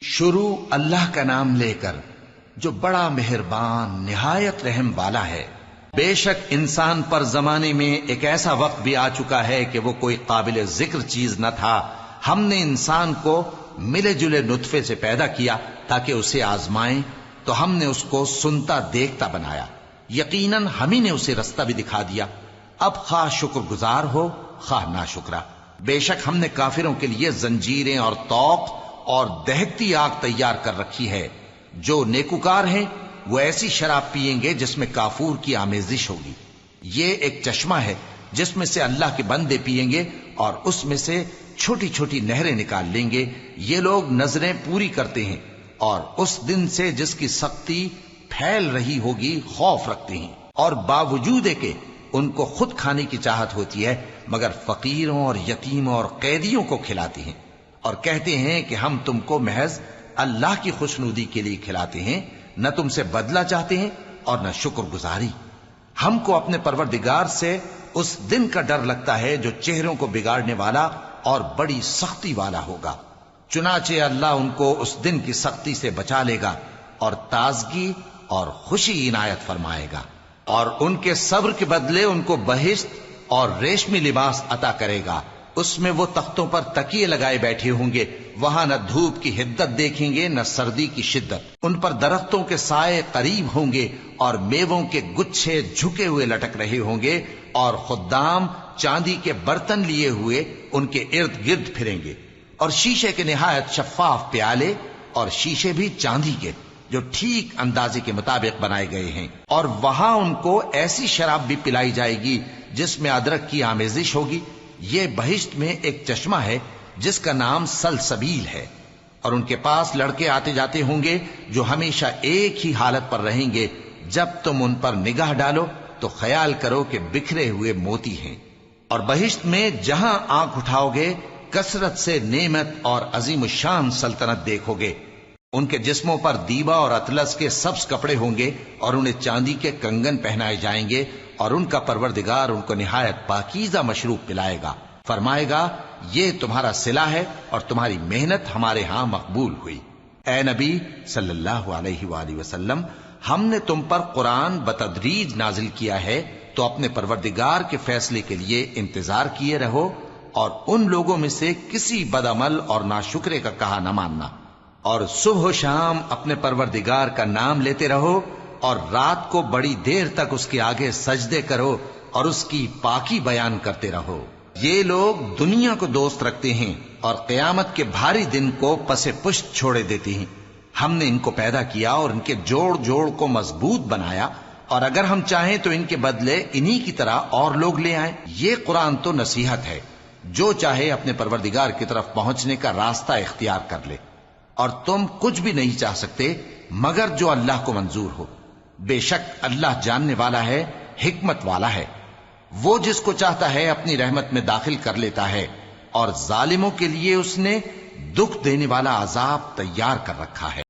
شروع اللہ کا نام لے کر جو بڑا مہربان نہایت رحم والا ہے۔ بے شک انسان پر زمانے میں ایک ایسا وقت بھی آ چکا ہے کہ وہ کوئی قابل ذکر چیز نہ تھا۔ ہم نے انسان کو ملے جلے نطفے سے پیدا کیا تاکہ اسے آزمائیں، تو ہم نے اس کو سنتا دیکھتا بنایا، یقیناً ہم ہی نے اسے رستہ بھی دکھا دیا۔ اب خواہ شکر گزار ہو خواہ ناشکرا۔ بے شک ہم نے کافروں کے لیے زنجیریں اور طوق اور دہکتی آگ تیار کر رکھی ہے۔ جو نیکوکار ہیں وہ ایسی شراب پیئیں گے جس میں کافور کی آمیزش ہوگی۔ یہ ایک چشمہ ہے جس میں سے اللہ کے بندے پیئیں گے اور اس میں سے چھوٹی چھوٹی نہریں نکال لیں گے۔ یہ لوگ نظریں پوری کرتے ہیں اور اس دن سے جس کی سختی پھیل رہی ہوگی خوف رکھتے ہیں، اور باوجود کہ ان کو خود کھانے کی چاہت ہوتی ہے مگر فقیروں اور یتیموں اور قیدیوں کو کھلاتے ہیں، اور کہتے ہیں کہ ہم تم کو محض اللہ کی خوشنودی کے لیے کھلاتے ہیں، نہ تم سے بدلہ چاہتے ہیں اور نہ شکر گزاری۔ ہم کو اپنے پروردگار سے اس دن کا ڈر لگتا ہے جو چہروں کو بگاڑنے والا اور بڑی سختی والا ہوگا۔ چنانچہ اللہ ان کو اس دن کی سختی سے بچا لے گا اور تازگی اور خوشی عنایت فرمائے گا، اور ان کے صبر کے بدلے ان کو بہشت اور ریشمی لباس عطا کرے گا۔ اس میں وہ تختوں پر تکیے لگائے بیٹھے ہوں گے، وہاں نہ دھوپ کی حدت دیکھیں گے نہ سردی کی شدت۔ ان پر درختوں کے سائے قریب ہوں گے اور میووں کے گچھے جھکے ہوئے لٹک رہے ہوں گے، اور خدام چاندی کے برتن لیے ہوئے ان کے ارد گرد پھریں گے، اور شیشے کے نہایت شفاف پیالے اور شیشے بھی چاندی کے جو ٹھیک اندازے کے مطابق بنائے گئے ہیں۔ اور وہاں ان کو ایسی شراب بھی پلائی جائے گی جس میں ادرک کی آمیزش ہوگی۔ یہ بہشت میں ایک چشمہ ہے جس کا نام سلسبیل ہے، اور ان کے پاس لڑکے آتے جاتے ہوں گے جو ہمیشہ ایک ہی حالت پر رہیں گے۔ جب تم ان پر نگاہ ڈالو تو خیال کرو کہ بکھرے ہوئے موتی ہیں۔ اور بہشت میں جہاں آنکھ اٹھاؤ گے کثرت سے نعمت اور عظیم الشان سلطنت دیکھو گے۔ ان کے جسموں پر دیبا اور اطلس کے سبز کپڑے ہوں گے، اور انہیں چاندی کے کنگن پہنائے جائیں گے، اور ان کا پروردگار ان کو نہایت پاکیزہ مشروب پلائے گا، فرمائے گا یہ تمہارا صلہ ہے اور تمہاری محنت ہمارے ہاں مقبول ہوئی۔ اے نبی صلی اللہ علیہ وآلہ وسلم، ہم نے تم پر قرآن بتدریج نازل کیا ہے، تو اپنے پروردگار کے فیصلے کے لیے انتظار کیے رہو، اور ان لوگوں میں سے کسی بدعمل اور ناشکرے کا کہا نہ ماننا، اور صبح و شام اپنے پروردگار کا نام لیتے رہو، اور رات کو بڑی دیر تک اس کے آگے سجدے کرو اور اس کی پاکی بیان کرتے رہو۔ یہ لوگ دنیا کو دوست رکھتے ہیں اور قیامت کے بھاری دن کو پس پشت چھوڑے دیتے ہیں۔ ہم نے ان کو پیدا کیا اور ان کے جوڑ جوڑ کو مضبوط بنایا، اور اگر ہم چاہیں تو ان کے بدلے انہی کی طرح اور لوگ لے آئیں۔ یہ قرآن تو نصیحت ہے، جو چاہے اپنے پروردگار کی طرف پہنچنے کا راستہ اختیار کر لے، اور تم کچھ بھی نہیں چاہ سکتے مگر جو اللہ کو منظور ہو۔ بے شک اللہ جاننے والا ہے، حکمت والا ہے۔ وہ جس کو چاہتا ہے اپنی رحمت میں داخل کر لیتا ہے، اور ظالموں کے لیے اس نے دکھ دینے والا عذاب تیار کر رکھا ہے۔